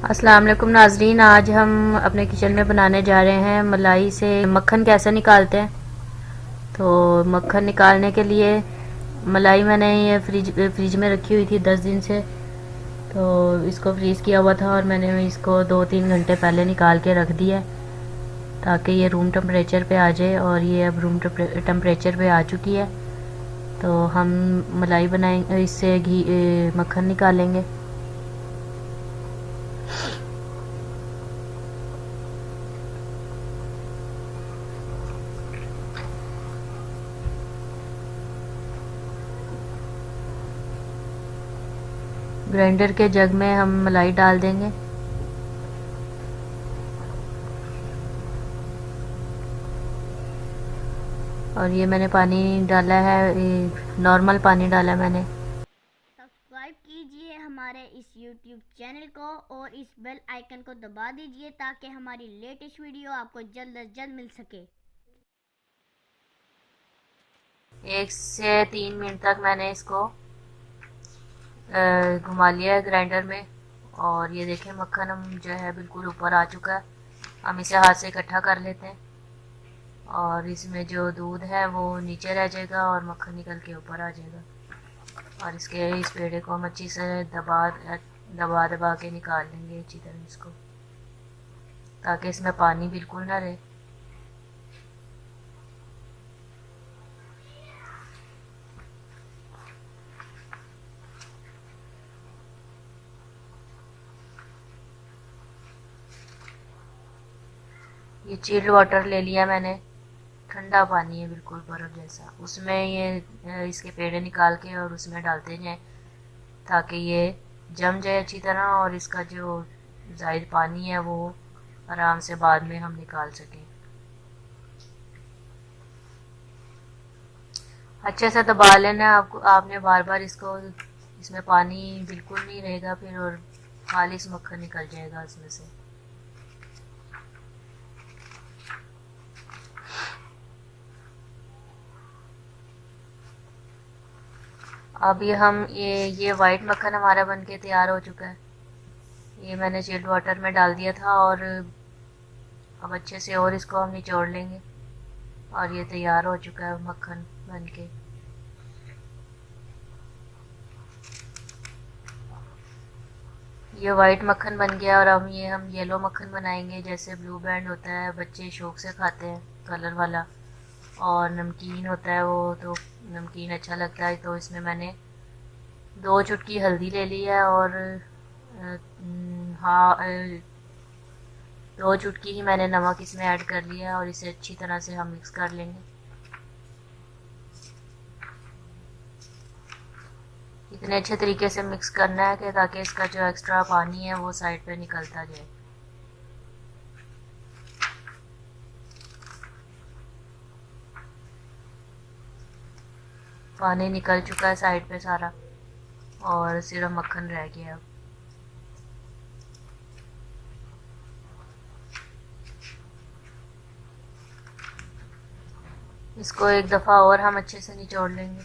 अस्सलाम वालेकुम नाजरीन, आज हम अपने किचन में बनाने जा रहे हैं मलाई से मक्खन कैसे निकालते हैं। तो मक्खन निकालने के लिए मलाई मैंने ये फ्रिज में रखी हुई थी 10 दिन से। तो इसको फ्रीज़ किया हुआ था और मैंने इसको 2-3 घंटे पहले निकाल के रख दिया ताकि ये रूम टेम्परेचर पे आ जाए। और ये अब रूम टेम्परेचर पे आ चुकी है। तो हम मलाई बनाएंगे, इससे घी मक्खन निकालेंगे। ग्राइंडर के जग में हम मलाई डाल देंगे। और ये मैंने पानी डाला है, नॉर्मल पानी डाला मैंने। सब्सक्राइब कीजिए हमारे इस YouTube चैनल को और इस बेल आइकन को दबा दीजिए ताकि हमारी लेटेस्ट वीडियो आपको जल्द से जल्द मिल सके। 1 से 3 मिनट तक मैंने इसको घुमा लिया है ग्राइंडर में। और ये देखें मक्खन हम जो है बिल्कुल ऊपर आ चुका है। हम इसे हाथ से इकट्ठा कर लेते हैं और इसमें जो दूध है वो नीचे रह जाएगा और मक्खन निकल के ऊपर आ जाएगा। और इस पेड़े को हम अच्छी से दबा दबा के निकाल लेंगे अच्छी तरह इसको, ताकि इसमें पानी बिल्कुल ना रहे। ये चिल्ड वाटर ले लिया मैंने, ठंडा पानी है बिल्कुल बर्फ़ जैसा। उसमें ये इसके पेड़े निकाल के और उसमें डालते जाएं ताकि ये जम जाए अच्छी तरह और इसका जो ज़ायद पानी है वो आराम से बाद में हम निकाल सकें। अच्छे से दबा लेना आपको, आपने बार बार इसको। इसमें पानी बिल्कुल नहीं रहेगा फिर और खालिस मक्खन निकल जाएगा इसमें से। अभी हम ये वाइट मक्खन हमारा बनके तैयार हो चुका है। ये मैंने चिल्ड वाटर में डाल दिया था और अब अच्छे से और इसको हम निचोड़ लेंगे। और ये तैयार हो चुका है मक्खन बनके। ये वाइट मक्खन बन गया और अब हम येलो मक्खन बनाएंगे। जैसे ब्लू बैंड होता है, बच्चे शौक से खाते हैं कलर वाला। और नमकीन होता है वो, तो नमकीन अच्छा लगता है। तो इसमें मैंने 2 चुटकी हल्दी ले ली है और हाँ 2 चुटकी ही मैंने नमक इसमें ऐड कर लिया है और इसे अच्छी तरह से हम मिक्स कर लेंगे। इतने अच्छे तरीके से मिक्स करना है कि ताकि इसका जो एक्स्ट्रा पानी है वो साइड पे निकलता जाए। पानी निकल चुका है साइड पे सारा और सिर्फ मक्खन रह गया अब। इसको एक दफ़ा और हम अच्छे से निचोड़ लेंगे।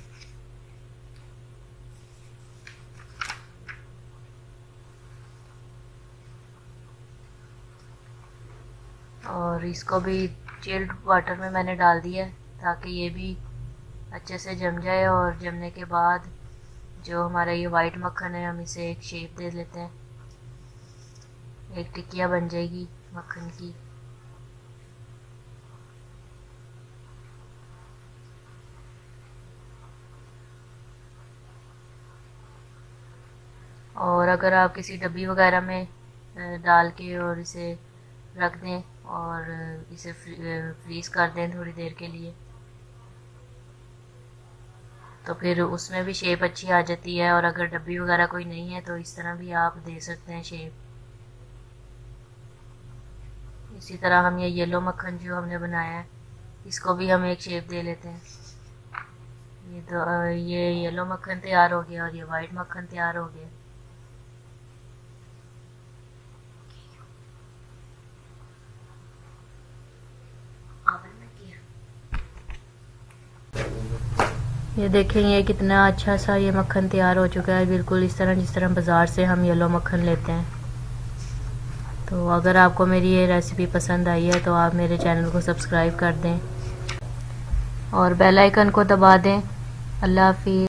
और इसको भी चिल्ड वाटर में मैंने डाल दिया है ताकि ये भी अच्छे से जम जाए। और जमने के बाद जो हमारा ये वाइट मक्खन है हम इसे एक शेप दे लेते हैं, एक टिकिया बन जाएगी मक्खन की। और अगर आप किसी डब्बी वगैरह में डाल के और इसे रख दें और इसे फ्रीज़ कर दें थोड़ी देर के लिए, तो फिर उसमें भी शेप अच्छी आ जाती है। और अगर डब्बी वगैरह कोई नहीं है तो इस तरह भी आप दे सकते हैं शेप। इसी तरह हम ये येलो मक्खन जो हमने बनाया है इसको भी हम एक शेप दे लेते हैं। ये येलो मक्खन तैयार हो गया और ये वाइट मक्खन तैयार हो गया। ये देखें ये कितना अच्छा सा ये मक्खन तैयार हो चुका है, बिल्कुल इस तरह जिस तरह बाज़ार से हम येलो मक्खन लेते हैं। तो अगर आपको मेरी ये रेसिपी पसंद आई है तो आप मेरे चैनल को सब्सक्राइब कर दें और बेल आइकन को दबा दें। अल्लाह हाफिज़।